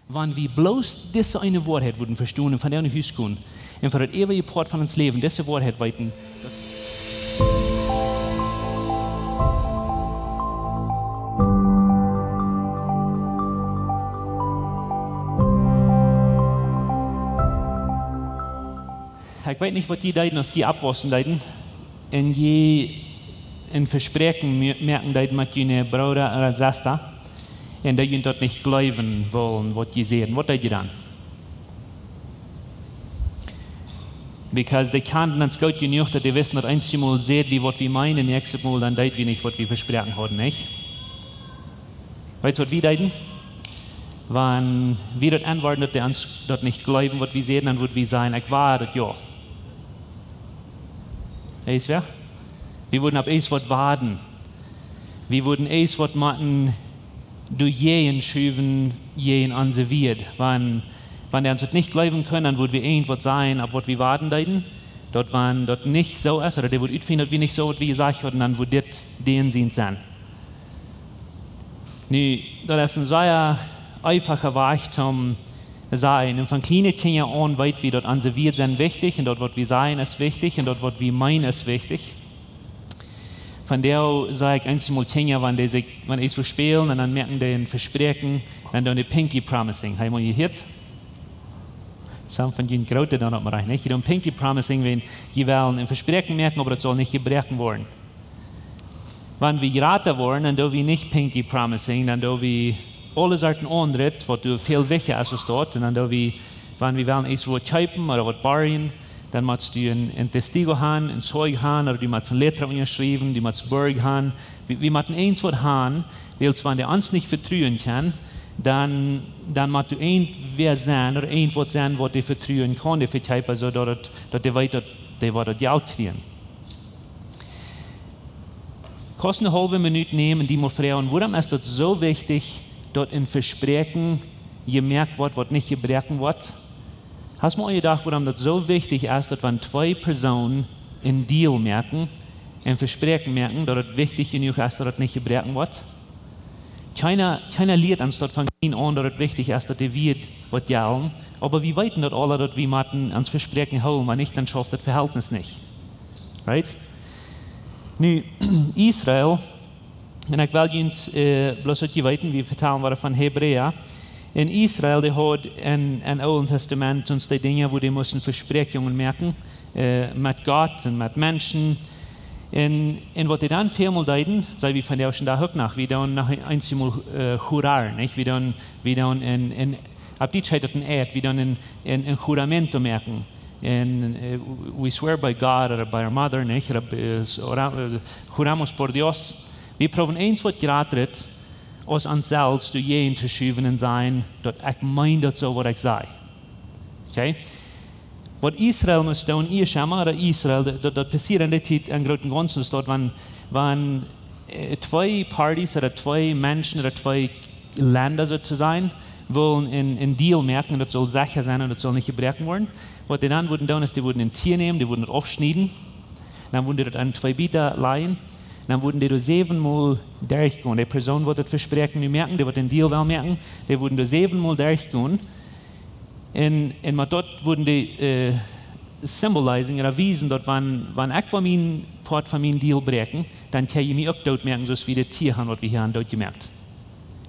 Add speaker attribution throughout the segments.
Speaker 1: Wenn wir bloß diese eine Wahrheit würden verstehen und von der Hüs gehen und für das ewige Port von uns Leben diese Wahrheit weiten. Ich weiß nicht, was die deuten, als die abwaschen deuten. Und je in Versprechen merken deuten mit ihren Bruder oder Schwester. Und die dort nicht glauben wollen, was die sehen. Was deuten die dann? Because die kannten uns gut genug, dass die wissen, dass einmal sehen, wie was wir meinen, nächstes Mal dann deuten wir nicht, was wir versprechen haben, nicht? Weißt du, was wir deuten? Wenn wir dort antworten, dass die uns dort nicht glauben, was wir sehen, dann würden wir sagen, ich war das ja. Weißt du? Wir würden auf eins was warten. Wir würden eins was machen, durch jeden schüben, jeden anserviert. Wenn der uns das nicht glauben können, dann würden wir irgendwas sein, auf was wir warten deuten. Dort, wenn das nicht so ist, oder der würde finden, dass wir nicht so, wie gesagt haben, dann würde das den Sinn sein. Nu, das ist ein sehr einfacher Weg zum sein. Und von kleinen Kindern an weit wir dort anserviert sind wichtig, und dort, was wir sein, ist wichtig, und dort, was wir meinen, ist wichtig. Von der sage ich einmal Kinder, wenn die es verspielen, und dann merken die ein Versprechen, dann die Pinky Promising. Haben wir gehört? Some von ihnen graute dann noch rein, nicht? Die Pinky Promising, wenn die wollen ein Versprechen merken, aber das soll nicht gebrochen werden. Wenn wir geraten wollen, dann do wir nicht Pinky Promising, dann do wir alle Sorten antritt, was du viel wichtiger ist als dort, und dann do wir, wenn wir wollen etwas kaufen oder was borgen, dann musst du ein Testigo haben, ein Zeug haben, oder du musst ein Letter schreiben, du musst Berg haben. Wir müssen eins was haben, weil wenn der uns nicht vertrauen kann, dann musst du irgendwer sein, oder irgendwas sein, was dir vertrauen kann, der verteilt, so dass der weiß, dass der das Geld kriegen. Kostet eine halbe Minute nehmen, die mal fragen, warum ist das so wichtig, dort in Versprechen gemerkt wird, was nicht gebrochen wird? Hast du mal gedacht, warum das so wichtig ist, dass wenn zwei Personen einen Deal merken, ein Versprechen merken, dass es wichtig genug ist, dass es nicht gebrochen wird? Keiner lehrt uns dort von ihnen an, dass es wichtig ist, dass wir was gelten, aber wir wissen dort alle, dass wir ans Versprechen halten, wenn nicht, dann schafft das Verhältnis nicht. Right? Nu, Israel, und ich will Ihnen bloß heute weiten, wir vertellen wir von Hebräer. In Israel, die hat im Alten Testament uns die Dinge, wo die müssen Versprechungen merken, mit Gott und mit Menschen. Und was die dann viermal deuten, sei wie von der schon da hoch nach, wie dann nach einmal Jurar, nicht? Wie dann ab die Zeit ein Eid, wie dann ein Juramento merken. And we swear by God or by our mother, nicht? Juramos por Dios. Wir proben eins, was gerade aus uns selbst durch jeden zu schieben und sein, dass ich meine das so, was ich sage. Okay? Was Israel muss tun, ihr Schama oder Israel, das passiert in der Zeit im Großen und Ganzen, dort, wenn zwei Partys oder zwei Menschen oder zwei Länder sozusagen wollen einen Deal merken, das soll sicher sein und das soll nicht gebrochen werden. Was die dann würden tun, ist, die würden ein Tier nehmen, die würden das aufschneiden, dann würden die das an zwei Bieter leihen, dann würden die das 7-mal durchgehen. Die Person wird das Versprechen nicht merken, die wird den Deal wel merken, die würden das 7-mal durchgehen. Und dort würden die symbolisieren oder wiesen, dass wenn ich von meinem Part von meinem Deal brechen, dann kann ich mich auch dort merken, so wie das Tier haben, was wir hier haben dort gemerkt.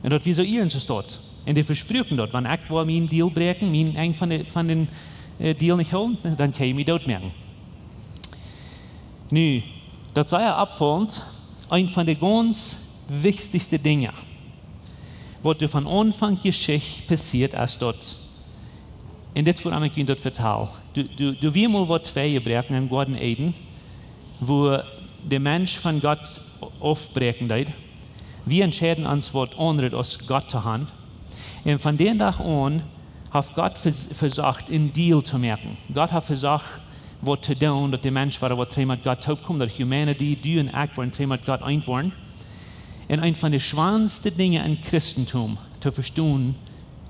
Speaker 1: Und dort wieso ihren sie dort. Und die versprechen dort, wenn ich von meinem Deal brechen, einen von den Deal nicht holen, dann kann ich mich dort merken. Nu, das sei ja abfallend, ein von den ganz wichtigsten Dingen, was von Anfang Geschichte passiert ist dort. Und das wird ich Ihnen dort vertellen. Du wirst mal was gebrochen im Garten Eden, wo der Mensch von Gott aufbrechen wird. Wir entscheiden uns, was anderes aus Gott zu haben. Und von dem Tag an hat Gott versucht, einen Deal zu merken. Gott hat versucht, was zu tun, dass der Mensch war, was mit Gott hochkommt, dass Humanity, du und ich, waren mit Gott eins waren. Und ein von den schwersten Dingen im Christentum zu verstehen,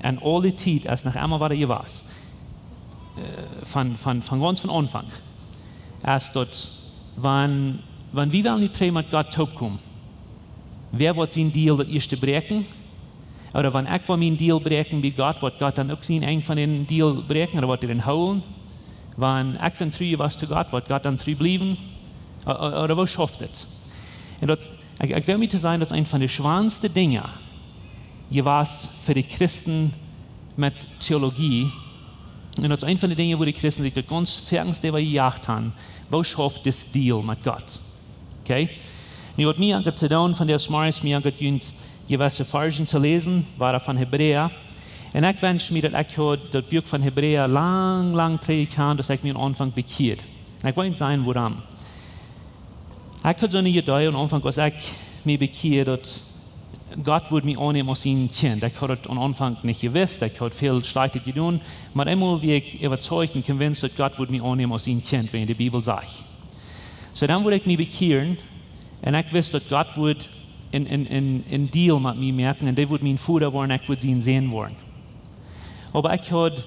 Speaker 1: an alle Zeit, als nach einmal war er was, von ganz von Anfang, als dort, wenn wir nicht mit Gott hochkommen, wer wird sein Deal das erste brechen? Oder wenn ich meinen Deal breken mit Gott, wird Gott dann auch einen von den Deal breken, oder wird er den holen? Wenn ich dann treu was zu Gott, wird Gott dann treu bleiben? Oder was schafft es? Und ich will mir zu sagen, dass ein von den schwansten Dingen, was für die Christen mit Theologie, und das ist ein von den Dingen, wo die Christen sich das ganz fernste gejagt haben, was schafft das Deal mit Gott? Okay? Und was mir angetan von der Smarts, mir angetan, gewisse Versen zu lesen, war von Hebräer. Und ich wünsche mir, dass ich das Buch von Hebräer lang trägen kann, dass ich mir am Anfang bekehrt. Und ich will nicht sagen, warum. Ich hatte so eine Idee am Anfang, als ich mich bekehrt, dass Gott würde mich annehmen als sein Kind. Ich hatte das am Anfang nicht gewusst, ich hatte viel Schlechtes getan, aber immer wie ich überzeugt und convinced, dass Gott würde mich annehmen als sein Kind, wenn die Bibel sagt. So dann würde ich mich bekehren und ich wusste, dass Gott würde einen Deal mit mir merken und der würde mein Vater werden, ich würde ihn sehen wollen. Aber ich hatte,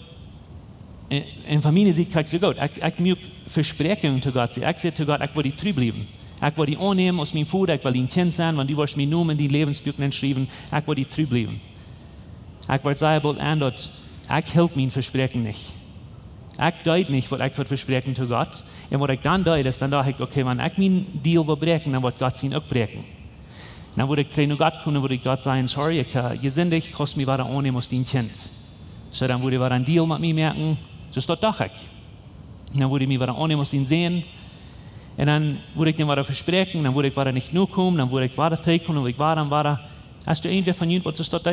Speaker 1: in Familie sieht ich so gut, ich muss Versprechungen zu Gott sagen. Ich sage zu Gott, ich will die treu bleiben. Ich will die annehmen als mein Vater, ich will ein Kind sein, wenn du wirst mir nur in die Lebensbücher schreiben, ich will die treu bleiben. Ich will sagen, dass ich hält mein Versprechen nicht. Ich deut nicht, was ich versprechen zu Gott. Und was ich dann deut, ist, dann dachte ich, okay, wenn ich meinen Deal will brechen, dann wird Gott ihn auch brechen. Dann würde ich zu Gott kommen, dann würde ich Gott sagen, sorry, ich sind dich, kannst mich weiter annehmen als dein Kind. So, dann würde ich wieder einen Deal mit mir merken, so ist das doch ich. Dann würde ich mich wieder annehmen als ihn sehen. Und dann würde ich dem weiter versprechen, dann würde ich weiter nicht nur kommen, dann würde ich weiter trinken, dann würde ich weiter. Hast du irgendwer von Ihnen, was ist das da?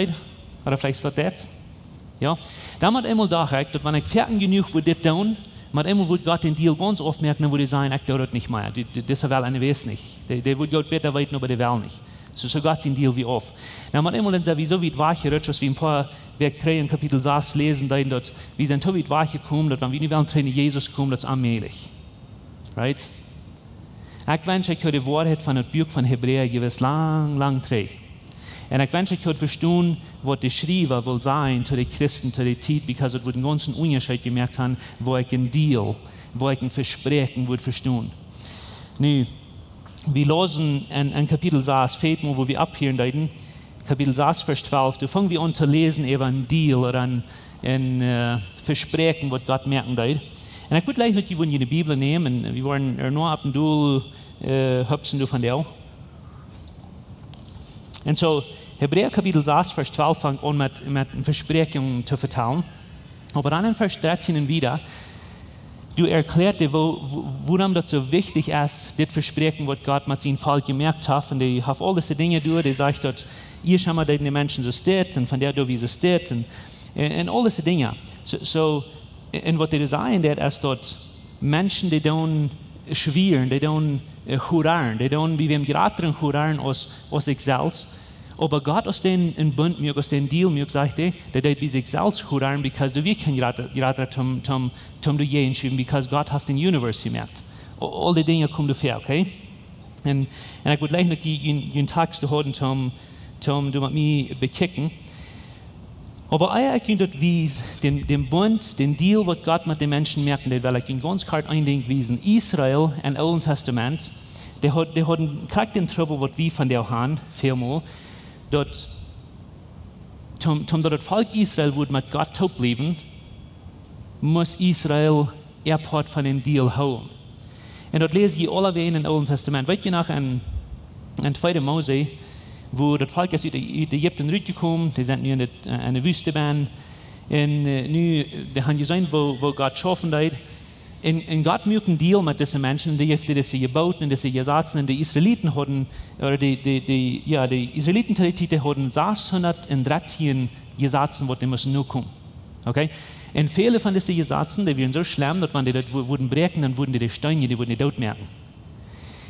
Speaker 1: Oder vielleicht ist das? Ja? Dann hat einmal dachte ich, dass wenn ich fertig genug würde das tun, mit einmal würde Gott den Deal ganz oft merken, dann würde ich sagen, ich tue das nicht mehr. Das will eine weiß nicht. Der würde Gott besser weiten, aber der will nicht. So Gott den Deal wie oft. Dann hat einmal dann sowieso wie wache Rutschers, wie ein paar Werk 3 in Kapitel 6 lesen, dass wir sind so wie wache kommen, dass wenn wir nicht wollen, trainen Jesus kommen, das ist allmählich. Right? Ich wünsche, ich die Wahrheit von dem Buch von Hebräer gewiss lang trägt. Und ich wünsche, ich verstehen, was die Schreiber will sein zu den Christen, zu der Zeit, weil es einen ganzen Unterschied gemerkt haben, wo ich ein Deal, wo ich ein Versprechen würde verstehen. Nun, wir lesen in Kapitel 6, fehlt mir, wo wir abhören deuten, Kapitel 6, Vers 12, da fangen wir an zu lesen über ein Deal oder ein Versprechen, was Gott merken deut. Und ich würde gleich noch die Bibel nehmen, und wir wollen nur ab und zu hüpfen von der. Und so, Hebräer Kapitel 6, Vers 12 fängt an mit einer Versprechung zu vertellen. Aber dann in Vers 13 wieder, du erklärst, warum das so wichtig ist, das Versprechen, was Gott mit seinem Volk gemerkt hat. Und die hat all diese Dinge durch, die sagt, dass ihr schon mal die Menschen so steht, und von der du wie so steht, und all diese Dinge. Und was die sagen, ist, dass Menschen, die dann schwirren, die dann hurraren, die dann wie wir im Geraten hurraren aus sich selbst. Aber Gott aus den Bund, aus den Deal, sagt er, der wie sich selbst hurraren, weil du wirklich Geraten du je entschieden, weil Gott hat den Universum gemerkt. All die Dinge kommen dafür, okay? Und ich würde gleich noch einen Text haben, du mit mir bekicken. Aber ich könnte den Bund, den Deal, was Gott mit den Menschen merkt, weil ich ihn ganz klar eindenken, Israel im Alten Testament, der hat den Trouble, was wir von der haben, vielmal, dass das Volk Israel wird mit Gott taub bleiben, muss Israel Part von dem Deal holen. Und das lese ich alle Wege im Alten Testament. Weißt du noch, in 2. Mose, wo das Volk ist aus Ägypten rausgekommen, die sind nu in der Wüste und nu, die haben gesehen, wo Gott schaffen hat. Und Gott macht einen Deal mit diesen Menschen, die haben diese gebaut und diese gesetzt, und die Israeliten hatten, oder die Israeliten hatten 613 gesetzt, was die müssen nur kommen. Okay? Und viele von diesen Gesetzen, die waren so schlimm, dass wenn die das würden brechen, dann würden die Steine, die würden die tot merken.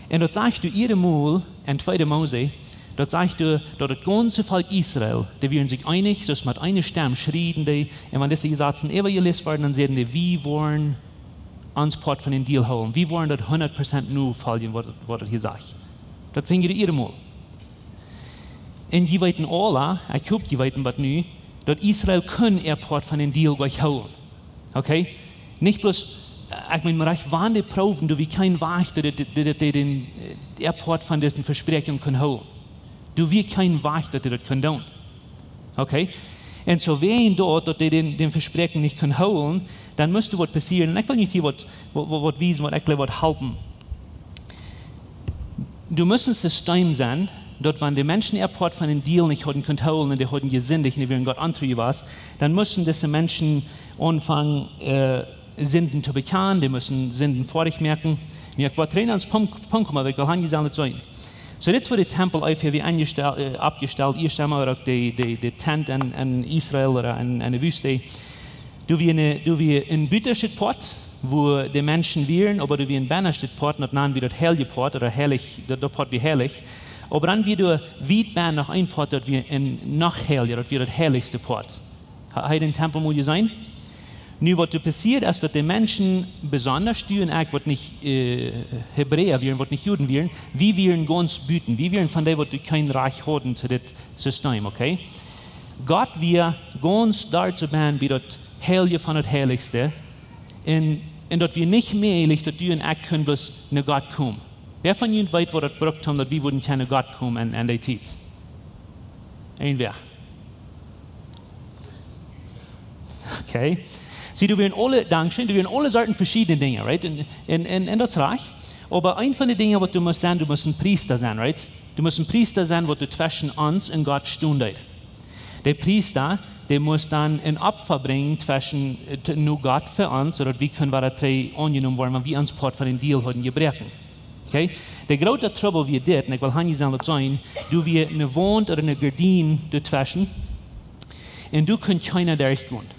Speaker 1: Und das sagst du jedem Mal in 2. Mose, dort sagst du, dass das ganze Volk Israel, die werden sich einig, dass mit einer Stimme schrien die, und wenn diese Gesetze evaluiert werden, dann sagen die, wir wollen uns Part von den Deal holen. Wir wollen das 100% nur folgen, was er hier sagt. Das fängt ihr mal. Und die weiten alle, ich hoffe, die weiten was nu, dass Israel können Part von den Deal gleich holen. Okay? Nicht bloß, ich meine, waren die Proben, du wie kein Weg, die den Part von diesen Versprechungen können holen. Du wie kein Weg, dass die das können tun. Okay? Und so wen dort die den Versprechen nicht können holen, dann müsste was passieren. Und ich will nicht hier was wissen, was ich will helfen. Du musst ein System sein, dort, wenn die Menschen Part von den Deal nicht hatten Kontrollen und die hatten gesündigt und die wollen Gott antrüben was, dann müssen diese Menschen anfangen, Sünden zu bekennen, die müssen Sünden vor sich merken. Und ich wollte drin ans Punkt kommen, weil ich will nicht sagen, sein. So, jetzt wird der Tempel aufhören, wie abgestellt, ihr stammt auch die Tent in Israel oder in der Wüste. Du wie ein Büterstadtport, wo die Menschen wählen, aber du wie ein Bannerstadtport, und dann wie das heilige Port oder heilig, der Port wie heilig. Aber dann wie du weit nach ein Port, dort wie ein noch heiliger, dort wie das heiligste Port. Hat den Tempel muss sein? Nu, was passiert ist, dass die Menschen besonders stehen, was nicht Hebräer wählen, was nicht Juden wählen, wie wählen ganz büten, wie wählen von dem, was du kein Reich haben zu dem System, okay? Gott wir ganz dazu bauen, wie das Heilige von das Heiligste, und dort wir nicht mehr, dass du und ich können bloß nach Gott kommen. Wer von Ihnen weiß, wo das gebraucht haben, dass wir würden keine Gott kommen an der Zeit? Wer? Okay. Sie, du willst alle, Dankeschön, du willst alle Sorten verschiedene Dinge, right? Und das reicht. Aber ein von den Dingen, was du musst sein, du musst ein Priester sein, right? Du musst ein Priester sein, was du zwischen uns und Gott stundet. Der Priester, der muss dann ein Opfer bringen zwischen nur Gott für uns, oder wie können wir das angenommen werden, wenn wir uns Part von den Deal haben gebrechen. Okay? Der große Trouble wie das, und ich will nicht sagen, du wie eine Wand oder eine Gardine dazwischen, und du kannst keiner durchgehen.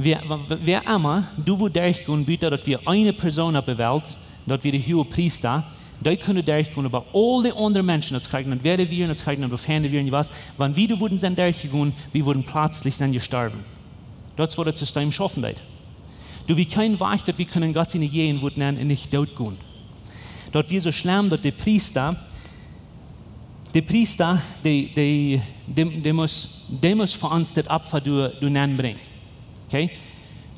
Speaker 1: Wer immer, du wo durchgehen, bietet, dass wir eine Person auf der Welt, dass wir die hohe Priester, die können durchgehen, aber alle anderen Menschen, das kriegen dann werden wir, das kriegen dann Ferne wir, was, wenn wir würden sein durchgehen, wir würden plötzlich sein gestorben. Das war das System schaffen. Du wie kein Weg, dass wir können Gott in die gehen, würden nicht dort gehen. Dort wir so schlimm, dass der Priester, der muss für uns das Opfer bringen. Okay?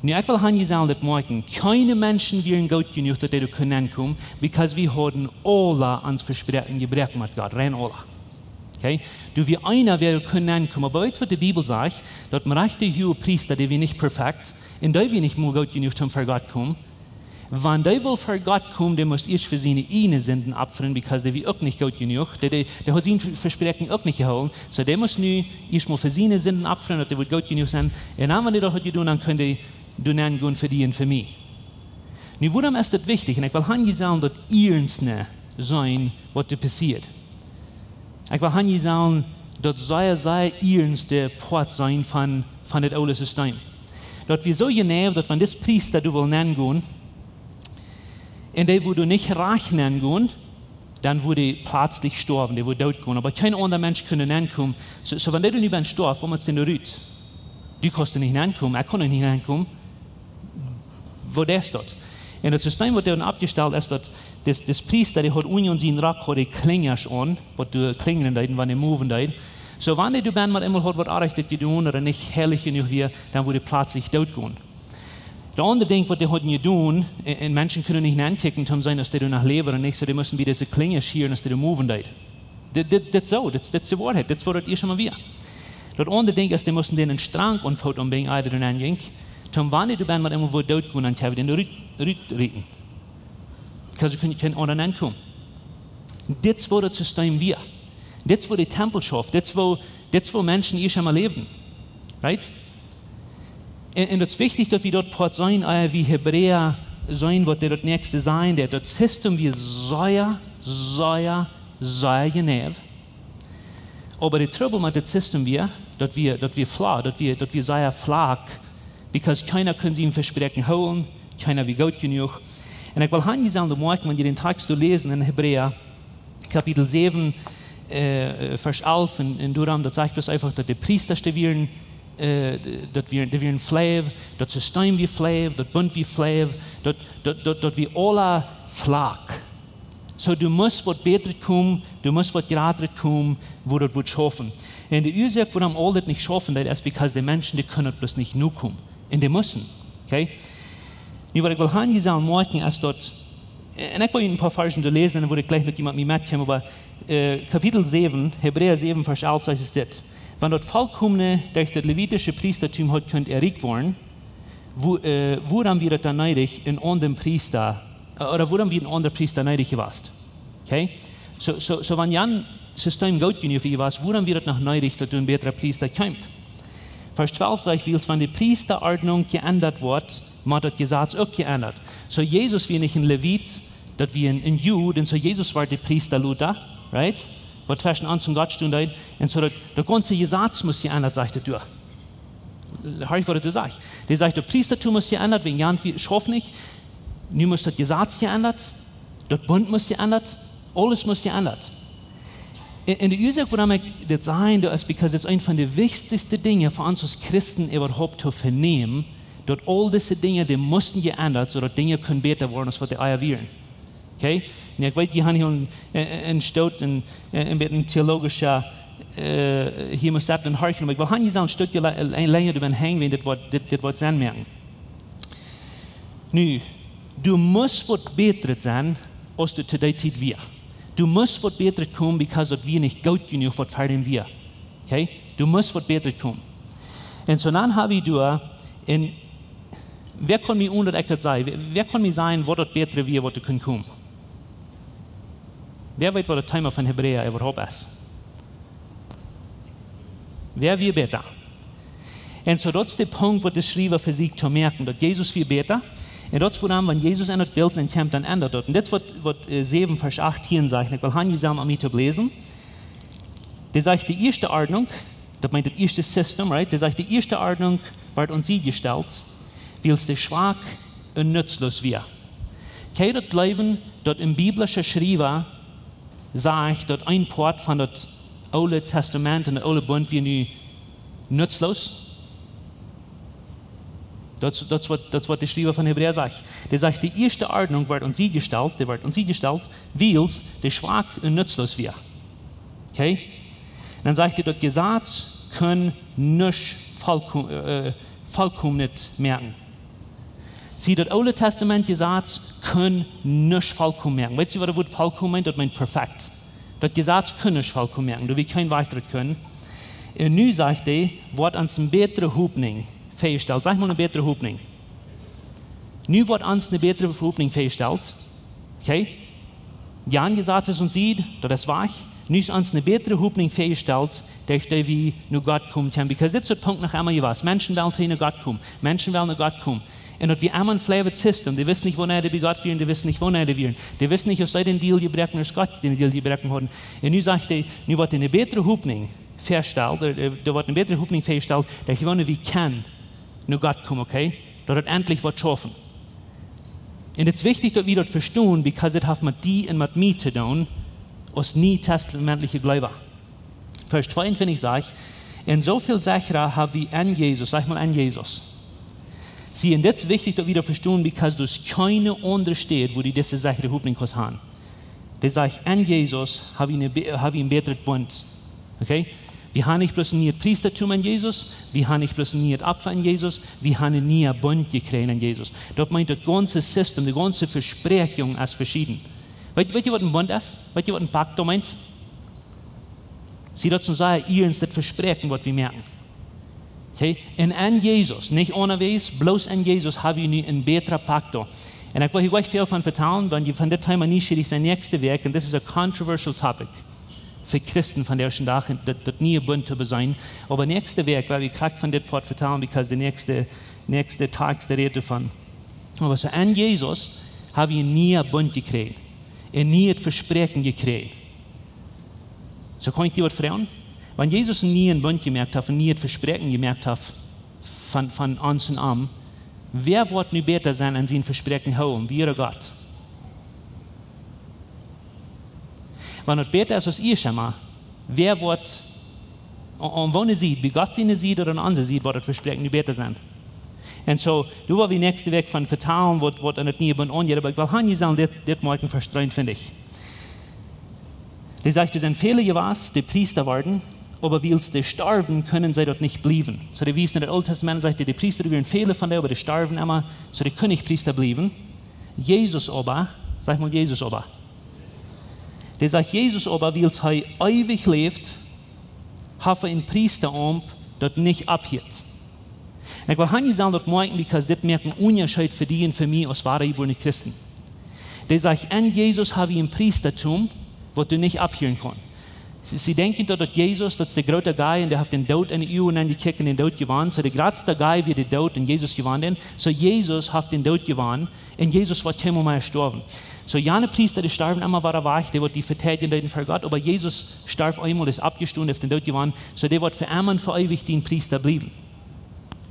Speaker 1: Nu, ich will han sagen, dass morgen keine Menschen werden Gott genug, dass du können kommen, because wir haben alle uns Versprechen gebrochen mit Gott, rein alle. Okay? Du, wie einer werden können kommen, aber weißt du, was die Bibel sagt, dass man rechte hohe Priester, die wir nicht perfekt, und die wir nicht mehr Gott genug haben, für Gott kommen, wenn die will für Gott kommen, der muss erst für seine eigenen Sünden abfüllen, because der will auch nicht Gott genug, der hat seine Versprechen auch nicht gehalten, so der muss nu erst mal für seine Sünden abfüllen, dass der will Gott genug sein, und dann, wenn der das hat getan, dann können die dann gehen für die und für mich. Nu, warum ist das wichtig? Und ich will nicht sagen, dass ernst sein, was da passiert. Ich will nicht sagen, dass sehr ernst der Port sein von dem alten System. Dass wir so genau, dass wenn das Priester du will nennen gehen, und der würde nicht rechnen gehen, dann würde plötzlich sterben, der würde tot gehen. Aber kein anderer Mensch könnte hinkommen. So wenn der nicht mehr stirbt, wo man es denn rührt? Du kannst nicht hinkommen, er kann nicht hinkommen. Wo der ist dort? Und das System, was der dann abgestellt ist, dass das Priester, der hat union seinen Rock, hat die Klingers an, was du klingen deuten, wenn er moven deut. So wenn der du bist, mit einmal hat was errichtet getan oder nicht herrlich genug wie, dann würde plötzlich tot gehen. Der andere Ding, was die heute tun, und Menschen können nicht ankicken, um sein, dass die noch leben oder nicht, so die müssen wieder diese Klinge schieren, dass die moven dort. Das ist so, das ist die Wahrheit, das war das ihr schon mal wieder. Das andere Ding ist, die müssen den Strang und Foto umbringen, einer den anging, zum wann die band mit immer wo dort gehen, dann haben wir den rüten. Weil sie können keinen anderen ankommen. Das war das System wir. Das war die Tempelschaft, das wo Menschen hier schon mal leben. Right? Und es ist wichtig, dass wir dort Port sein, wie Hebräer sein, was der dort nächste sein, der dort System wie sehr genau. Aber der Trouble mit dem System wir, dass wir flaw, dass wir sehr flach, because keiner kann sie ihm Versprechen holen, keiner wie Gott genug. Und ich will nicht sagen, wenn ihr den Text lesen in Hebräer, Kapitel 7, Vers 11, in Duram, das sagt das einfach, dass die Priester wählen, dat wir een vleef, dat systeem wie vleef, dat bund wie vleef, dat wir alle flak. So du musst was beter kommen, du musst was gerade kommen, wo das wird schaffen. Und die Ursache, warum all das nicht schaffen, das ist, because die Menschen, die können bloß nicht nur kommen. Und die müssen. Okay? Nu, was ich will haben gesagt, morgen ist dort, und ich will Ihnen ein paar Versen lesen, dann würde ich gleich noch jemand mit mitkommen, aber Kapitel 7, Hebräer 7, Vers 11, heißt es das. Wenn dort vollkommene, durch das levitische Priestertum hat könnt erriegt worden, woran wir dann neidig in anderen Priester, oder woran wir in anderen Priester neidig gewesen? Okay? So wenn Jan System gut genug für was, woran wir noch neidig, dass du ein besserer Priester kommt? Vers 12 sagt, wie wenn die Priesterordnung geändert wird, wird das Gesetz auch geändert. So Jesus wie nicht ein Levit, dass wir ein Jude, und so Jesus war der Priester Luther, right? Was zwischen uns und Gott stund, und so der ganze Gesetz muss geändert, sagt er. Hör ich, was du sagst. Der sagt, der Priestertum muss geändert, wegen Jan schafft nicht. Nun muss das Gesetz geändert, das Bund muss geändert, alles muss geändert. In der Ursache, warum ich das sagen, ist, weil es eine von den wichtigsten Dingen für uns als Christen überhaupt zu vernehmen, dass all diese Dinge, die mussten geändert, sodass Dinge können besser werden, als was die Eier wären. Okay? Und ich weiß, die haben hier einen Stott, ein theologischer, hier muss das dann horchen, aber ich will hier sagen, ein Stück länger drüber hängen, das wird sein merken. Nun, du musst was besser sein, als du zu der Zeit wir. Du musst was besser kommen, weil wir nicht gut genug was verdienen wir. Okay? Du musst was besser kommen. Und so dann habe ich da, wer kann mir unter sein? Wer kann mir sagen, was das besser wir, was du können kommen? Wer weiß, was das Thema von Hebräer überhaupt ist? Wer wir besser? Und so das ist der Punkt, wo der Schreiber für sich zu merken, dass Jesus wir besser. Und das, woran, wenn Jesus ein Bild in Camp dann ändert. Und das, was 7, Vers 8 hier sagt, ich will Hanni zusammen mit dir lesen. Der sagt, die erste Ordnung, das meint das erste System, right? Der sagt, die erste Ordnung wird uns sie gestellt, weil es der schwach und nutzlos wird. Kein das Leben, das im biblischen Schreiber sagt, dass ein Part von das Alte Testament und das Alte Bund wie nu nutzlos. Das ist, was der Schreiber von Hebräer sagt. Der sagt, die erste Ordnung wird uns sie gestellt, weil es der schwach und nutzlos wird. Okay? Dann sagt er, das Gesetz kann nicht vollkommen nicht merken. Sie, das Alte Testament Gesetz kann nicht vollkommen merken. Weißt du, was das Wort vollkommen meint? Das meint perfekt. Das Gesetz kann nicht vollkommen merken. Du willst kein weiteres können. Und nun sagt er, wird uns ein bessere Hoffnung festgestellt. Sag mal eine bessere Hoffnung. Nu wird uns eine bessere Hoffnung festgestellt. Okay? Jan gesagt es uns sieht, das ist wahr. Nu ist uns eine bessere Hoffnung festgestellt, durch die wir nur Gott kommen können. Weil das ist der Punkt nach einmal was. Menschen wollen nach Gott kommen. Menschen wollen nach Gott kommen. Und das wir einmal ein flaves System. Die wissen nicht, wo die bei Gott wären, die wissen nicht, wo die wären. Die wissen nicht, aus den Deal gebrechen, als Gott den Deal gebrechen hat. Und nu sagt er, nu wird eine bessere Hoffnung festgestellt, da wird eine bessere Hoffnung festgestellt, dass wir wie kann nur Gott kommen, okay? Dass das endlich wird schaffen. Und es ist wichtig, dass wir das verstehen, weil das hat mit dir und mit mir zu tun, als nie-testamentliche Gläubiger. Vers 22 sagt, in so viel Sachen haben wir an Jesus, sag mal an Jesus. Sie, und das ist wichtig, dass wir das verstehen, weil es keine andere steht, wo die diese Sache Hoffnung haben. Der sagt, an Jesus habe ich einen besseren Bund. Okay? Wir haben nicht bloß nie ein Priestertum an Jesus, wir haben nicht bloß nie ein Opfer an Jesus, wir haben nie ein Bund gekriegt an Jesus. Das meint das ganze System, die ganze Versprechung ist verschieden. Weißt ihr, was ein Bund ist? Weißt ihr, was ein Pakt meint? Sie dazu sagen, ihr uns das Versprechen, was wir merken. Okay? Und an Jesus, nicht ohne Weis, bloß an Jesus habe ich nie ein besserer Pakt. Und ich will euch viel von vertrauen, wenn ihr von der Thema nicht schwierig sein nächste Werk, und das ist ein controversial topic für Christen von der ersten Tag, das nie ein Bund zu sein. Aber nächste Werk, weil wir kriegen von dem Port vertrauen, weil der nächste Tag ist der Rede davon. Aber so an Jesus habe ich nie ein Bund gekriegt. Und nie ein Versprechen gekriegt. So kann ich dir was fragen? Wenn Jesus nie einen Bund gemerkt hat und nie ein Versprechen gemerkt hat von uns und an, wer wird nun besser sein an sein Versprechen haben, wie oder Gott? Wenn es besser ist als ihr schon mal, wer wird, und wenn er sieht, wie Gott seine sieht oder ein anderer sieht, wird das Versprechen nicht besser sein. Und so, du war wie nächste Weg von Vertrauen, was an das nie Bund angeht, aber ich will nicht sagen, das morgen verstreuen, finde ich. Der sagt, es sind viele gewesen, die Priester werden, aber weil sie sterben, können sie dort nicht bleiben. So, der wies in der Alten Testament, sagt, die Priester werden viele von denen, aber die sterben immer, so die können nicht Priester bleiben. Jesus aber, sag mal Jesus aber. Der sagt, Jesus aber, weil er ewig lebt, haben einen Priesteramt, das nicht abhielt. Ich will nicht sagen, das merken, because das merkt einen Unterschied für die und für mich als wahre geborene Christen. Die sagen, in Jesus habe ich ein Priestertum, was du nicht abhören kannst. Sie denken, dass Jesus, das ist der große Guy, und der hat den Tod in die Uhr und die den Tod gewonnen. So der größte Guy wird den Tod und Jesus gewonnen. So Jesus hat den Tod gewonnen und Jesus wird keinmal mehr gestorben. So jene Priester, die sterben immer wieder weg, die wird die verteidigen für Gott, aber Jesus starb einmal, ist abgestorben, hat den Tod gewonnen. So der wird für immer und für ewig den Priester bleiben.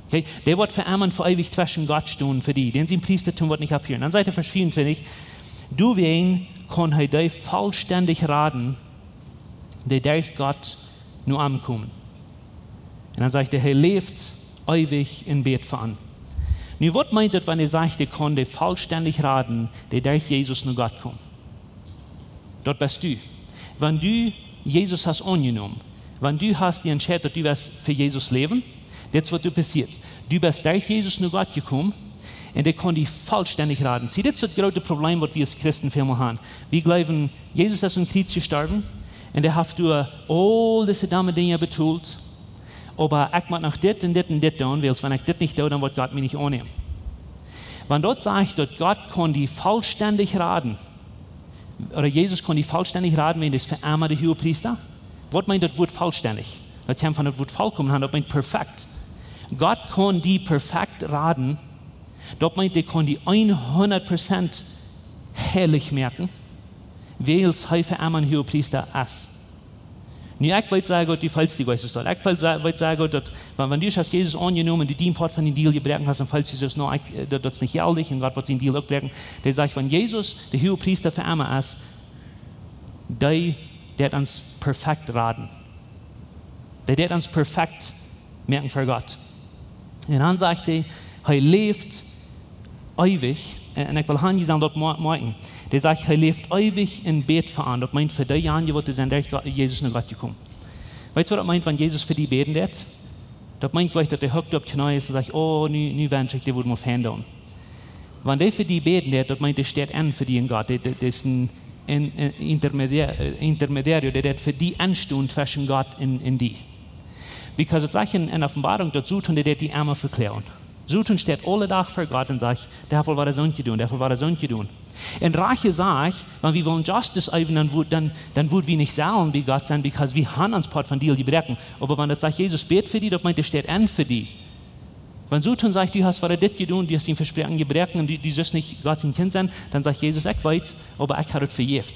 Speaker 1: Okay? Der wird für immer und für ewig zwischen Gott stehen für die. Denn sein Priestertum wird nicht abhören. Dann seid ihr verschieden, finde ich. Du wen kann heute vollständig raten, der durch Gott nur ankommen. Und dann sagt er lebt ewig in Bett voran. Nun, was meint das, wenn er sagt, er kann der vollständig raten, der durch Jesus nur Gott kommt? Dort bist du. Wenn du Jesus hast angenommen, wenn du hast die Entscheidung, dass du wirst für Jesus leben, das wird dir passiert. Du bist durch Jesus nur Gott gekommen und der kann dich vollständig raten. Sieh, das ist das große Problem, was wir als Christen vielmal haben. Wir glauben, Jesus ist im Kreuz gestorben, und er hat durch all diese Dinge betont, aber ich muss noch das und das und das tun, weil wenn ich das nicht tue, dann wird Gott mich nicht annehmen. Wenn dort sagt, dass Gott kann die vollständig raten, oder Jesus kann die vollständig raten, wenn das für einmal der Hohepriester, was meint das Wort vollständig? Das kommt von dem Wort vollkommen an, das meint perfekt. Gott kann die perfekt raten, das meint, er kann die 100% herrlich merken, weil es für einmal ein Hohepriester ist. Nun, ich will sagen, die falls die Geist ist dort. Ich will sagen, dass, wenn du hast Jesus angenommen, die Part von den Deal gebrochen hast, dann falls du es noch, das ist nicht ehrlich, und Gott wird den Deal auch brechen. Der sagt, wenn Jesus der Hohepriester für einmal ist, der wird uns perfekt raten. Der wird uns perfekt merken für Gott. Und dann sagt er lebt ewig, und ich will Handy sagen, dort morgen. Der sagt, er lebt ewig in Bett voran. Das meint, für die Jahre wird er sein, durch Jesus nach Gott gekommen. Weißt du, was das meint, wenn Jesus für die beten wird? Das meint gleich, dass der hockt auf die Knie ist und sagt, oh, nu wünsche ich, der würde mir auf Hände tun. Wenn der für die beten wird, das meint, der steht an für die in Gott. Der ist ein Intermediario, der wird für die anstehen zwischen Gott und die. Weil es sagt in Offenbarung, dass so tun, der die Arme verklären. So tun steht alle Tag vor Gott und sagt, der will was Sohn tun, der will was Sohn tun. Und Rache sagt, wenn wir wollen Justice üben, dann würden wir nicht sagen, wie Gott sein, weil wir haben uns Part von dir die brechen. Aber wenn das sagt, Jesus betet für die, das meint, er steht an für die. Wenn so tun sagt, du hast was das getan, du hast den Versprechen gebrochen und du sollst nicht Gott sein Kind sein, dann sagt Jesus, ich weiß, aber ich habe es verjährt.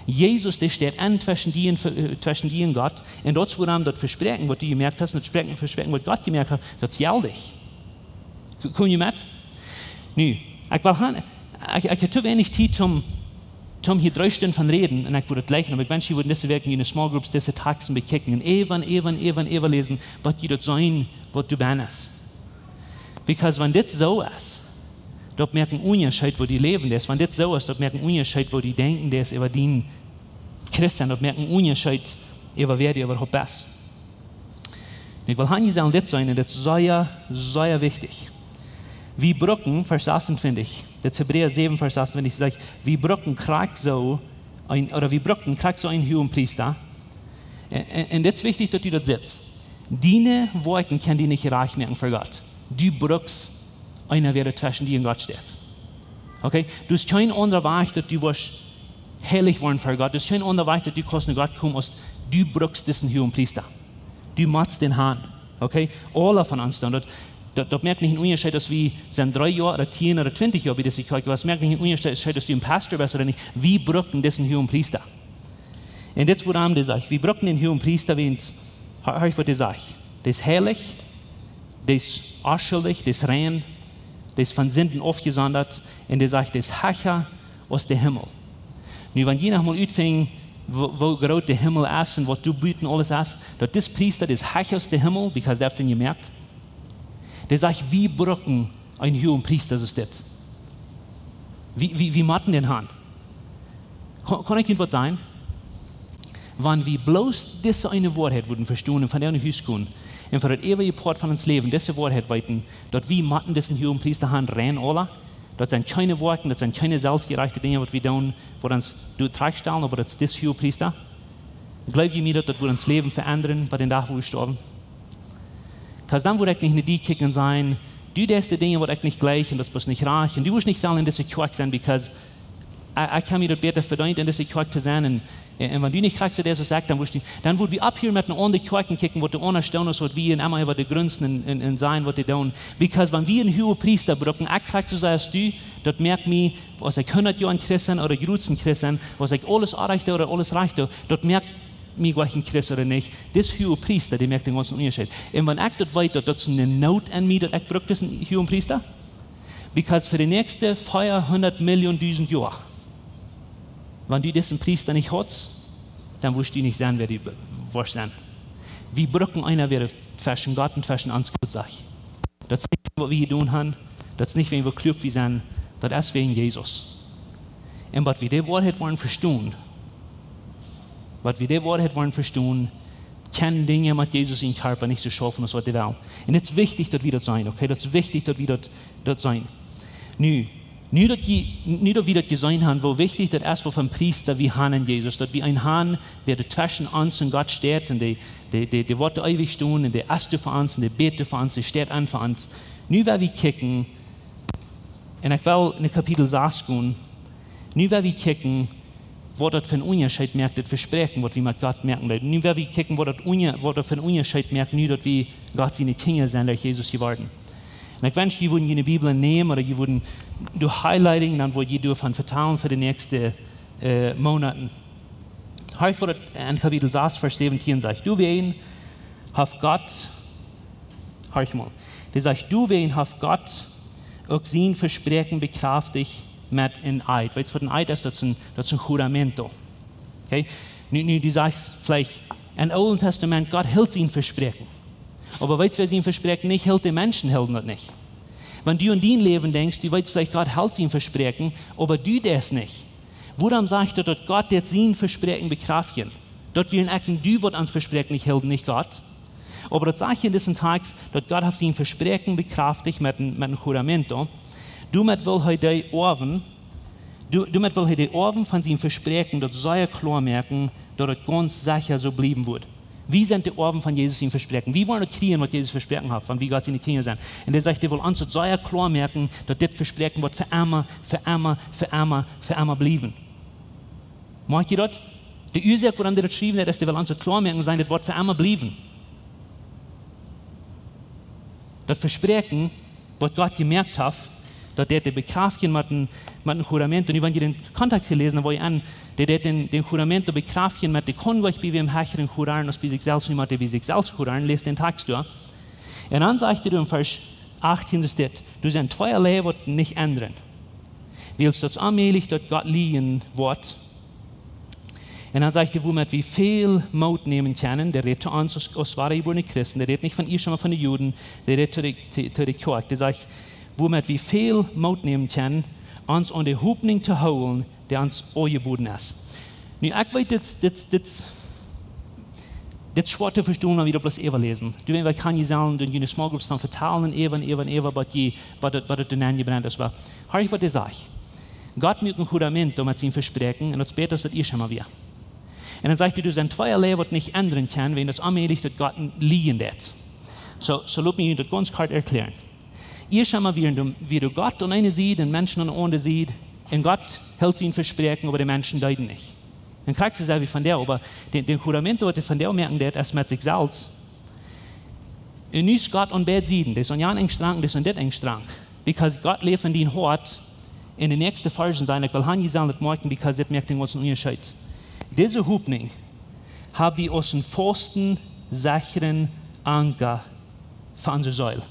Speaker 1: Jesus, der steht an zwischen dir und Gott. Und dort, wo das Versprechen, was du gemerkt hast, und das Versprechen, was Gott gemerkt hat, das ist jährlich. Kommen Sie mit? Nu, ich habe zu wenig Zeit, um hier 3 Stunden von reden, und ich würde es gleichen, aber ich wünsche, ich würde diese Werke in den Small Groups, diese Texte bekicken, und even lesen, was das sein, was du bist. Because wenn das so ist, dort merken Unterschied, wo die leben ist. Wenn das so ist, dort merken Unterschied, wo die denken, das über den Christen, dort merken Unterschied, über wer die überhaupt ist. Ich will nicht sagen, das sein, und das ist sehr, sehr wichtig. Wie Brücken, Vers 18 finde ich, das Hebräer 7, Vers 18 finde ich, sagt, wie Brücken kriegt so ein Hohenpriester. Und das ist wichtig, dass du das sitzt. Deine Worte können die nicht reich merken für Gott. Du brauchst einer, der zwischen dir und Gott steht. Okay? Du hast kein anderer Weg, dass du heilig werden für Gott. Du hast kein anderer Weg, dass du kannst nach Gott kommen, als du brauchst diesen Hohenpriester. Du machst den Hand. Okay? Alle von uns dann. Das merkt nicht einen Unterschied, dass wir sind 3 Jahre oder 10 oder 20 Jahre, wie das ich heute, was merkt nicht einen Unterschied, dass du ein Pastor bist oder nicht. Wir brauchen diesen Hohenpriester. Und jetzt, woran das sagt, wir brauchen den Hohenpriester, wenn hör ich, was der sagt. Der ist heilig, der ist unschuldig, der ist rein, der ist von Sünden aufgesondert, und der sagt, der ist Herrscher aus dem Himmel. Nun, wenn je nach mal utfängt, wo groß der Himmel ist und was du bieten alles ist, dass das Priester des Herrschers aus dem Himmel, because der hat den gemerkt, der sagt, wie brauchen ein Hohenpriester, so ist das. Wie matten den Herrn? Kann ich Ihnen was sagen? Wenn wir bloß diese eine Wahrheit würden verstehen und von der Hüs gehen, und für das ewige Port von uns Leben, diese Wahrheit weiten, dort wie matten diesen Hohenpriester Herrn rein, alle, dort sind keine Worte, dort sind keine selbstgerechte Dinge, was wir tun, wo uns du tragst, aber das ist das Hohenpriester. Glaub je mir, dass wir uns Leben verändern bei den Tag, wo wir sterben? Weil dann wird ich nicht kicken sein, du darfst die Dinge, wird ich nicht gleich und das bist nicht reich und du wirst nicht sagen, in dieser Kirche sein, because ich kann mir das besser verdient, in dieser Kirche zu sein und wenn du nicht kriegst, der so sagt, dann würden wir ab hier mit einer anderen Kirche kicken, wo die anderen stellen, was wir in einmal über die Grünsten und sein, was die tun. Because wenn wir einen hohen Priester brauchen, ich krieg so sagst du, das merkt mich, was ich 100 Jahre Christen oder Grüßen Christen, was ich alles erreichte oder alles reichte, das merkt mich, was ich ein Christ oder nicht. Das hohe Priester, der merkt den ganzen Unterschied. Und wenn ich das weiß, dass das eine Not an mir, dass ich brauche, das einen hohen Priester, because für die nächsten 400 Millionen Jahre, wenn du diesen Priester nicht hast, dann wirst du nicht sein, wer du wirst sein. Wir brauchen einer, der zwischen Gott und zwischen uns gut sagt. Das ist nicht, was wir tun haben, das ist nicht, wenn wir klug sind, das ist wegen Jesus. Und was wir die Wahrheit wollen verstehen, können Dinge mit Jesus in Körper nicht so schaffen, als was die will. Und es ist wichtig, dass wir das sein, okay? Das ist wichtig, dass wir das sein. Nicht, dass wir das gesehen haben, wo wichtig das ist, vom Priester wie haben in Jesus, dass wir ein haben, der zwischen uns und Gott steht und die Worte ewig stehen und der erste für uns und der bete für uns, der steht an für uns. Nur weil wir kicken, und ich will in Kapitel 6 gehen, nur weil wir kicken, wo das für einen Unterschied merkt, das Versprechen, was wir mit Gott merken. Nur weil wir kicken, wo das für einen Unterschied merkt, nur dass wir Gott seine Kinder sind, durch Jesus geworden. Und ich wünsche, ihr würden die Bibel nehmen oder ihr würden durch Highlighting, dann würdet ihr davon vertalen für die nächsten Monate. Heute wird in Kapitel 6, Vers 17 sagt, du wen auf Gott, hör ich mal, der sagt, du wen auf Gott auch sein Versprechen bekräftigt mit ein Eid. Weißt du, was ein Eid ist? Das ist ein Juramento. Okay? Nun, du sagst vielleicht, im Alten Testament, Gott hält sein Versprechen. Aber weißt du, wer sein Versprechen nicht hält, die Menschen halten das nicht. Wenn du an dein Leben denkst, du weißt vielleicht, Gott hält sein Versprechen, aber du das nicht. Woran sagt er, dass Gott jetzt sein Versprechen bekräftigt? Dort wir in du wird ans Versprechen nicht halten, nicht Gott. Aber das sage ich in diesen Tagen, dass Gott hat sein Versprechen bekräftigt mit einem Juramento. Damit will er die Orven von seinem Versprechen, das soll er klar merken, dass es ganz sicher so bleiben wird. Wie sind die Orben von Jesus ihm Versprechen? Wie wollen wir kriegen, was Jesus Versprechen hat, von wie Gott seine Kinder sind? Und er sagt, er will uns so ja klar merken, dass das Versprechen wird für immer bleiben. Merkt ihr das? Die Ursache, woran er das geschrieben hat, ist, er will uns so klar merken, sein, das wird für immer bleiben. Das Versprechen, was Gott gemerkt hat, dass der bekräftigt mit einem Juramento. Und wenn ihr den Kontext hier lesen, wo ihr an, der den Juramento bekräftigt mit dem Konweich, wie wir im Herrchen Juraren, als bei sich selbst nicht mehr, wie sich selbst Juraren, lest den Text durch. Und dann sagt er im Vers 18, das steht, du sind zweierlei, was nicht ändern. Willst du das allmählich, dass Gott liegen wird? Und dann sagt er, womit wir viel Mut nehmen können, der redet zu uns als wahre geborene Christen, der redet nicht von ihr, sondern von den Juden, der redet zu der Kirche, der sagt, womit wir viel Mut nehmen können, uns an der Hoffnung zu holen, der uns angeboten ist. Nun, ich weiß, das schwer zu verstehen, wenn wir das Eva lesen. Du weißt, ich kann nicht sagen, dass die Small Groups von vertalen, Eva, was das dann angebrannt ist. Aber hör ich, was ich sage. Gott mit einem Juramento mit seinem Versprechen, und das später ist das ihr schon mal wieder. Und dann sagt er, du sind zweierlei, was nicht ändern kann, wenn das allmählich das Gott liegen wird. So lass mich das ganz klar erklären. Ihr schon mal, wie du Gott und eine sieht, den Menschen und andere sieht, und Gott hält sie Versprechen, aber die Menschen deuten nicht. Dann kriegst du es wie von der, aber den Juramento, was von der merken, der ist mit sich selbst. Und nicht Gott und Bett sehen, das ist ein eng Strang, das ist ein das eng Strang. Because Gott lebt in den Hort, in den nächsten Versen sein, ich will nicht sagen, das merken, because das merkt den ganzen Unterschied. Diese Hoffnung haben wir aus dem festen, sicheren Anker für unsere Säule.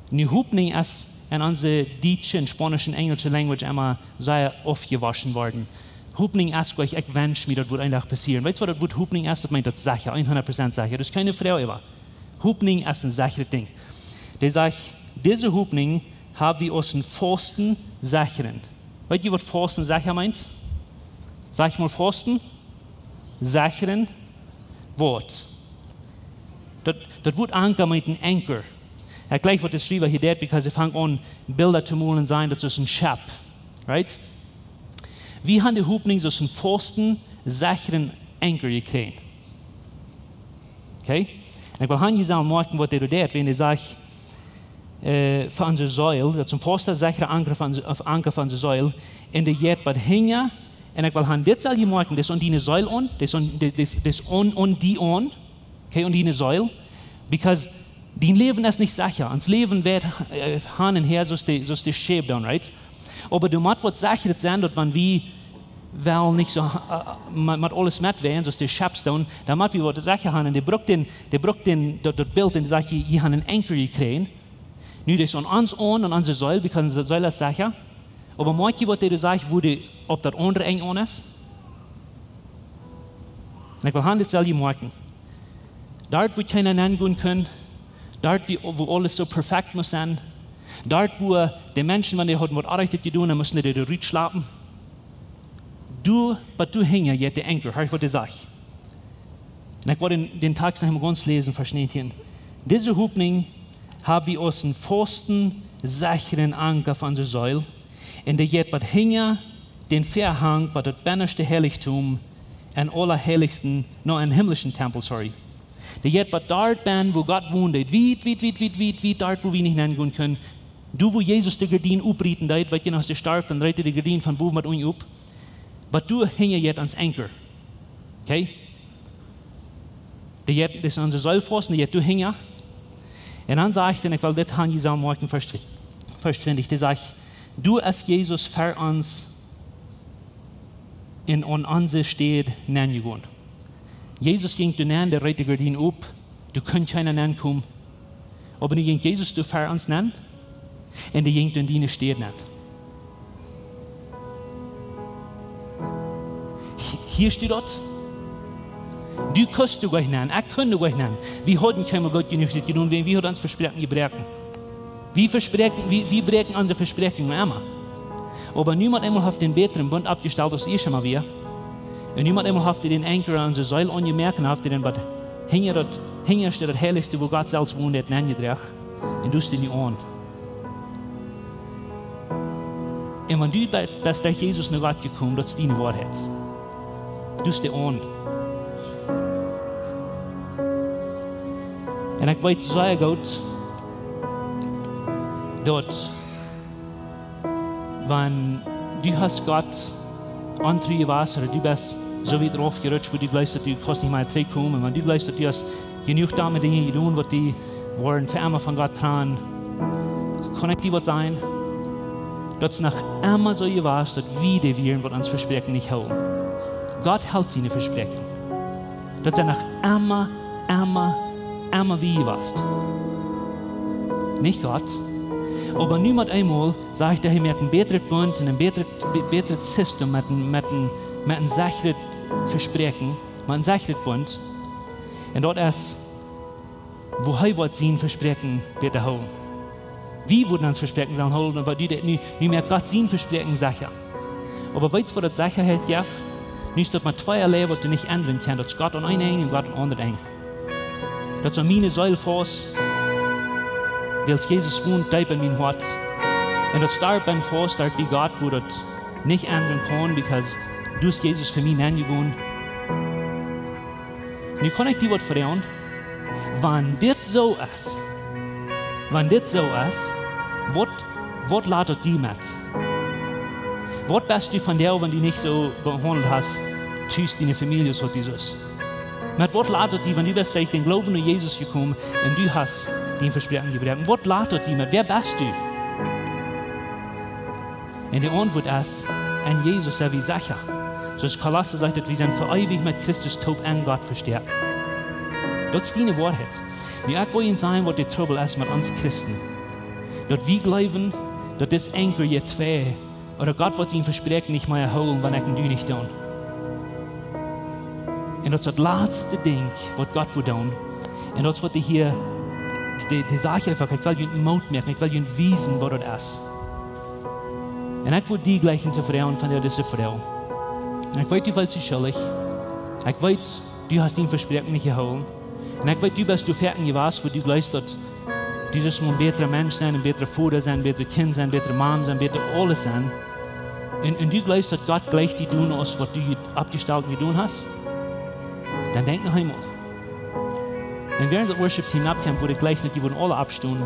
Speaker 1: Die Hoffnung ist in unserer deutschen, spanischen, englischen Language immer sehr aufgewaschen worden. Hoffnung ist gleich, ich wünsche mir, das wird einfach passieren. Weißt du, was das Wort Hoffnung ist? Das meint das sicher, 100% sicher. Das ist keine Frau über. Hoffnung ist ein sicheres Ding. Der sagt, diese Hoffnung haben wir aus dem festen, sicheren. Weißt du, was festen, sicher meint? Sag ich mal festen, sicheren Wort. Das Wort Anker meint ein Anker. Ja, gleich wird das schreiben hier, because ich fange an, Bilder zu malen sein, das ist ein Schap. Right? Wir haben die Hoffnung, so einen festen, sicheren anker gekriegt. Okay? En ik wil aan je zeggen, morgen wat je doet, wenn je zegt, van onze zuil, dat is een vaste, sichere anker van onze zuil, en de jet wat hingen, en ik wil aan dit zal je morgen, dat is on die zuil on, dat is on die on, okay, on die zuil, because die leven is niet sicher, ons leven wird han en her, zoals de scheep dan, right? Aber du musst wat sicher zijn, dat wanneer we wel niet zo met alles met zijn, zoals de scheps dan moet we wat sicher gaan, en die brukt dat beeld, en die zegt, je hebt een anker gekregen. Nu, dat is aan ons on, aan onze zuil, because onze zuil is sicher. Aber maak je wat hij zegt, wo die op dat andere eng on is? En ik wil gaan dit zal je maken. Daar wo keiner angehen kan, daar wo alles so perfekt muss sein, dort wo die Menschen, wenn die hat was Arbeit getan, dann müssen die ruhig schlafen. Du hängen jetzt die Anker, hör ich, was ich sage. Und ich wollte den Text noch mal ganz lesen, verstehen. Diese Hoffnung haben wir aus dem festen, sicheren Anker von der Säule, in der jetzt was hängen, den Verhang, bei das bännerste Heiligtum, an allerheiligsten, noch ein himmlischen Tempel, sorry. Die jetzt was dort bin, wo Gott wohnt, wie dort, wo wir nicht hingehen können. Du, wo Jesus die Gardinen aufrieten, weil je nach der starb, dann reitet die Gardinen von boven mit uns auf. Aber du hängen jetzt ans Anker. Okay? Das ist unsere Säulpfosten, die jetzt du hängen. Und dann sage ich, und ich will das an Jesus morgen verständig, die sagt, du als Jesus für uns in unsere Stadt nennen. Jesus ging du nennen, der reitet die Gardinen auf, du kannst keiner nennen kommen. Aber du ging Jesus du für uns nennen, und die ging du in deine Stadt nennen. Hier steht dort, du kannst du gleich nennen, ich kann du gleich nennen. Wir hatten keinem Gott genug getan, wir haben uns Versprechen gebrochen. Wir brechen unsere Versprechen immer. Aber niemand einmal hat den besseren Bund abgestellt, als ich schon mal wir. Und niemand einmal hat den Anker an der Säule angemerkt und hat den was hängen steht das Heiligste, wo Gott selbst wohnt, hat angedreht. Und du hast ihn nicht an. Und wenn du bist durch Jesus nach Gott gekommen, das ist deine Wahrheit. Du hast ihn an. Und ich weiß sehr gut, dass wenn du hast Gott antrüge warst, oder du bist so weit drauf gerutscht, wo du glaubst, du kannst nicht mehr zurückkommen, und wenn du glaubst, du hast genug damit Dinge getan, was die wollen Ferne von Gott dran, kann ich dir was sein? Dass nach einmal so warst, dass wir die Viren, was uns Versprechen nicht halten. Gott hält seine Versprechen. Dass nach einmal wie warst. Nicht Gott. Aber niemand einmal sagt, dass er mit einem besseren Bund und einem besseren System, mit einem sicheren Versprechen, mit einem sicheren Bund. Und dort ist, wo er wird sein Versprechen bitte holen. Wie würden uns Versprechen sagen, holen, aber die nicht mehr Gott sein Versprechen sicher. Aber weißt du, was das Sicherheit gibt? Nicht, dass man zweierlei, was du nicht ändern kannst. Das ist Gott an einen eng und Gott an anderen eng. Das ist an meine Säule fast, weil Jesus wohnt, da in mein Hart. Und das starb beim Fast, dort wie Gott, wo das nicht ändern kann, weil du hast Jesus für mich angegangen. Nu kann ich dir was fragen, wenn das so ist, was ladet die mit? Was bist du von der, wenn du nicht so behandelt hast, tust deine Familie so Jesus? Mit was ladet die, wenn du bist durch den Glauben an Jesus gekommen und du hast den Versprechen gebrochen? Was ladet die mit? Wer bist du? Und die Antwort ist, an Jesus sei wie sicher. So ist Kolosser sagt, dass wir sind für ewig mit Christus tot an Gott verstärkt. Das ist deine Wahrheit. Und ich will Ihnen sagen, was der Trouble ist mit uns Christen. Dass wir glauben, dass das Anker hier zwei, oder Gott wird ihnen versprechen, nicht mehr erholen, wenn ich ihn nicht tun. Und das ist das letzte Ding, was Gott will tun. Und das wird hier, die Sache einfach, ich will Ihnen Mut merken, ich will Ihnen wissen, was das ist. Und ich will die gleichen zu fragen von dieser Frau. Und ich weiß, du willst sie schuldig. Ich weiß, du hast ihn versprechen, nicht erholen. Und ich weiß, du bist fertig gewesen, wo du glaubst, dass dieses muss ein besserer Mensch sein, ein besserer Vater sein, ein besserer Kind sein, ein besserer Mann sein, ein besserer alles sein. Und du glaubst, dass Gott gleich die tun, als was du abgestellt getan hast. dann denk noch einmal. Wenn während der Worship-Team abkommt, würde ich gleich nicht, die würden alle abstehen.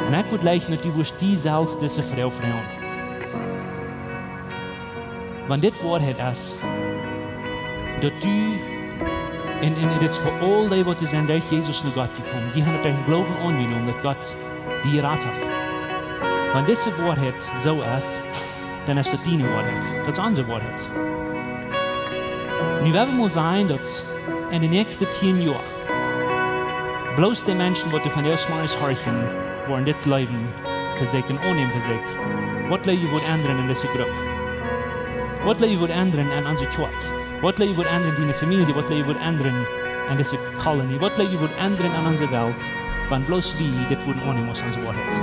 Speaker 1: Und ich würde gleich nicht, die würden die selbst diese Frau fragen. Wenn das Wort ist, dass du und das für all die, die sind durch Jesus nach Gott gekommen, die haben den Glauben angenommen, dass Gott die gerettet hat. Wenn dieses Wort so ist, dann ist das dein Wort, das ist unser Wort. Nu werden wir mal sein, dass in den nächsten 10 Jahren bloß die Menschen, die von der Smarts horchen, wollen das glauben für sich und annehmen für sich. Was wird ändern in dieser Gruppe? Was wird ändern in unserer Kirche? Was wird ändern in deiner Familie? Was wird ändern in dieser Kolonie? Was wird ändern in unserer Welt, wenn bloß wir das würden annehmen, was unser Wort ist?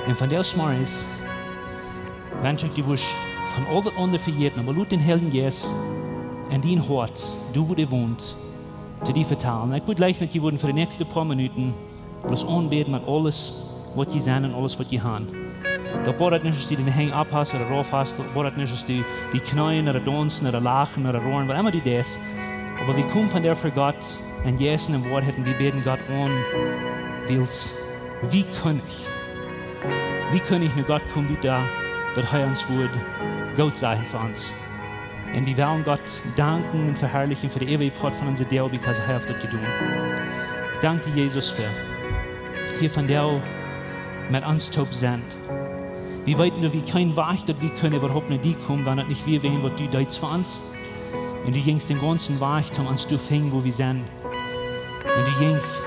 Speaker 1: Und von der Smarts wünsche ich dir, von all das andere verjährt, aber laut den Heiligen Geist in dein Hort, du wo du wohnst, zu dir verteilen. Ich würde gleich mit dir für die nächsten paar Minuten bloß anbeten mit alles, was die sind und alles, was die haben. Da braucht nicht, dass du den Hang abhast oder rauf hast, da braucht nicht, dass du die knien oder tanzen oder lachen oder rohren, was immer du das. Aber wir kommen von der für Gott und Jesus im Wort hätten, wir beten Gott an, wie kann ich? Wie kann ich mit Gott kommen, bitte, dass er uns wird Gott sein für uns? Und wir wollen Gott danken und verherrlichen für die ewige Port von unserer Deel, weil er hat das getan. Ich danke dir, Jesus, für hier von der mit uns taub sind. Wir weten, dass wir kein Weg, dass wir können überhaupt nicht die kommen, wenn das nicht wir wären, was du deutst für uns. Und du gingst den ganzen Weg, um uns zu finden, wo wir sind. Und du gingst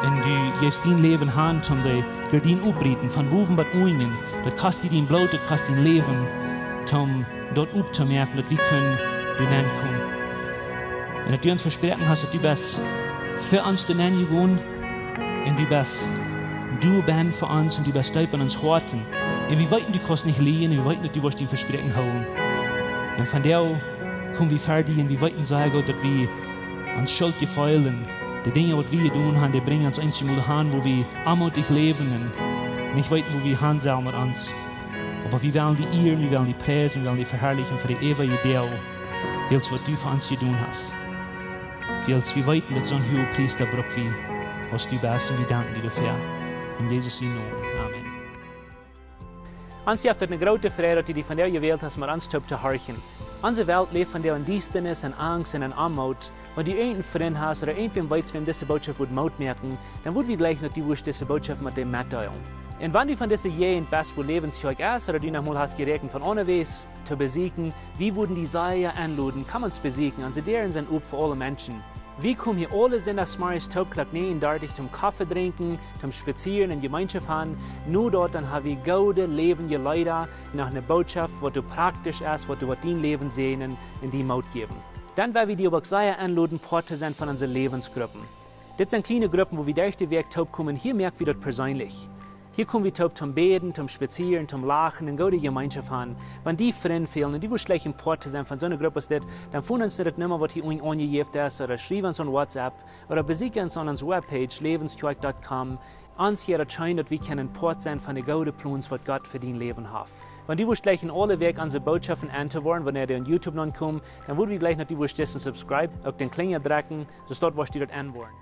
Speaker 1: und du gibst dein Leben Hand, um dir dein Aufbreiten von Buben bis Ungen, das kostet dein Blut, das kostet dein Leben, um dort aufzumerken, dass wir können du nennen kommen. Und dass du uns versprechen hast, dass du bist für uns zu nennen gegangen und du bist für uns und du bist da bei uns Horten. Und wir wollten, du kannst nicht lehen, und wir wollten, dass du die Versprechen holen. Und von der kommen wir fertig und wir wollten sagen, dass wir uns Schuld gefallen. Die Dinge, die wir tun haben, die bringen uns einmal hin, wo wir anmutig leben und nicht weiten, wo wir hin sollen mit uns. Aber wir wollen die ehren, wir wollen die preisen, wir wollen die verherrlichen für die ewige Deel, weil was du für uns getan hast. Weil wir weiten, dass so ein hoher Priester braucht, wie was du bist, und wir danken dir dafür. In Jesus' Namen. Amen. Uns heeft het een grote Freude, dass du die von der gewählt hast, mit uns zu horchen. Unsere Welt lebt von der Undienstnis und Angst und Armut. Wenn du irgendeinen Freund hast oder irgendwem weißt, wem diese Botschaft Mut merken, dann würden wir gleich noch diese Botschaft mit dem mitteilen. Und wenn du von dieser Jugend bist, wo Lebenszeug ist, oder du noch mal hast gerechnet, von unterwegs zu besiegen, wie würden die Seier anladen, kann man es besiegen, und sie deren sind up für alle Menschen. Wir kommen hier alle sind nach Smarts Taubklack nähen, dort zum Kaffee trinken, zum Spazieren in Gemeinschaft haben. Nur dort dann haben wir gute, lebende Leute nach einer Botschaft, was du praktisch ist, was du dein Leben sehen und die Mut geben. Dann werden wir die aber sehr anladen, Porte sind von unseren Lebensgruppen. Das sind kleine Gruppen, wo wir durch den Weg taub kommen. Hier merken wir das persönlich. Hier kommen wir taub zum Beten, zum Spazieren, zum Lachen und gute Gemeinschaft haben. Wenn die Freunde fehlen und die wo schlecht im Porte sind von so einer Gruppe, dann finden uns das nicht mehr, was hier angegeben ist, oder schreiben uns an WhatsApp, oder besuchen uns an unserer Webpage, lebenskirche.com. Uns hier erscheint, dass wir können Port sein von den guten Plänen, was Gott für dein Leben hat. Wenn die gleich in alle Weg unsere Botschaften anzuhören, wenn ihr auf YouTube noch kommt, dann würden wir gleich noch die subscribe, auf den Klinger drücken, so dort, was die dort anwollen.